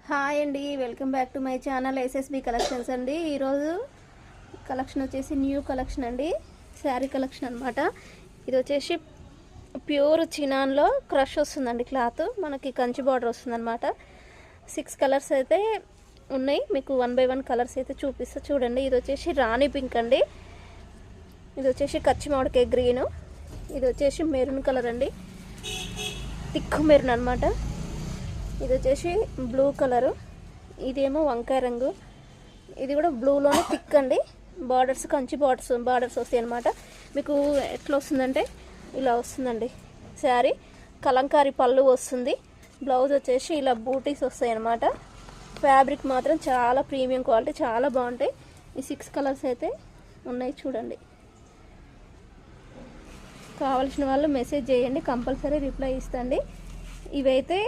Hi అండి, welcome back to my channel SSB collections అండి. ఈరోజు కలెక్షన్ వచ్చేసి న్యూ కలెక్షన్ అండి, శారీ కలెక్షన్ అనమాట. ఇది వచ్చేసి ప్యూర్ చినాన్లో క్రష్ వస్తుందండి. క్లాత్ మనకి కంచి బార్డర్ వస్తుంది అనమాట. 6 కలర్స్ అయితే ఉన్నాయి, మీకు 1 by 1 కలర్స్ అయితే చూపిస్తా చూడండి. ఇది వచ్చేసి రాణి పింక్ అండి, ఇది వచ్చేసి కచ్చి మామిడికాయ గ్రీను, ఇది వచ్చేసి మెరూన్ కలర్ అండి, తిక్కు మెరూన్ అనమాట. ఇది వచ్చేసి బ్లూ కలరు, ఇదేమో వంకాయ రంగు, ఇది కూడా బ్లూలోనే థిక్ అండి. బార్డర్స్ కంచి బార్డర్స్ వస్తాయి అనమాట. మీకు ఎట్లా వస్తుందంటే ఇలా వస్తుందండి శారీ. కలంకారీ పళ్ళు వస్తుంది. బ్లౌజ్ వచ్చేసి ఇలా బూటీస్ వస్తాయి అనమాట. ఫ్యాబ్రిక్ మాత్రం చాలా ప్రీమియం క్వాలిటీ, చాలా బాగుంటాయి. ఈ 6 కలర్స్ అయితే ఉన్నాయి చూడండి. కావాల్సిన వాళ్ళు మెసేజ్ చేయండి, కంపల్సరీ రిప్లై ఇస్తండి. ఇవైతే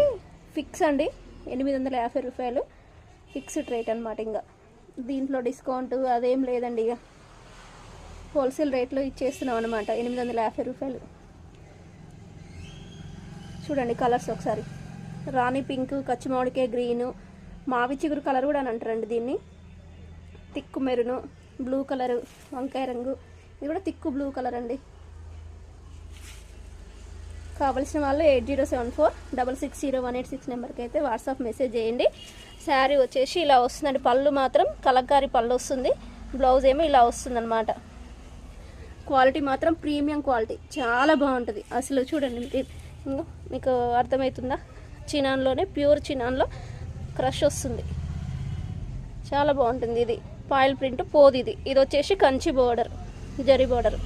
ఫిక్స్ అండి, 850 రూపాయలు ఫిక్స్డ్ రేట్ అనమాట. ఇంకా దీంట్లో డిస్కౌంట్ అదేం లేదండి, ఇక హోల్సేల్ రేట్లో ఇచ్చేస్తున్నాం అనమాట. 850 రూపాయలు. చూడండి కలర్స్ ఒకసారి. రాణి పింక్, కచ్చి మామిడికాయ గ్రీను, మావి చిగురు కలర్ కూడా అని అంటారండి దీన్ని. తిక్కు మెరును, బ్లూ కలరు, వంకాయ రంగు, ఇది కూడా తిక్కు బ్లూ కలర్ అండి. కావలసిన వాళ్ళు 8074660186 నెంబర్కి అయితే వాట్సాప్ మెసేజ్ చేయండి. శారీ వచ్చేసి ఇలా వస్తుందండి. పళ్ళు మాత్రం కలంకారీ పళ్ళు వస్తుంది, బ్లౌజ్ ఏమో ఇలా వస్తుంది అనమాట. క్వాలిటీ మాత్రం ప్రీమియం క్వాలిటీ, చాలా బాగుంటుంది అసలు. చూడండి మీకు అర్థమవుతుందా? చినాన్లోనే ప్యూర్ చినాన్లో క్రష్ వస్తుంది, చాలా బాగుంటుంది. ఇది పాయిల్ ప్రింట్ పోదు. ఇది వచ్చేసి కంచి బోర్డర్, జరీ బోర్డర్.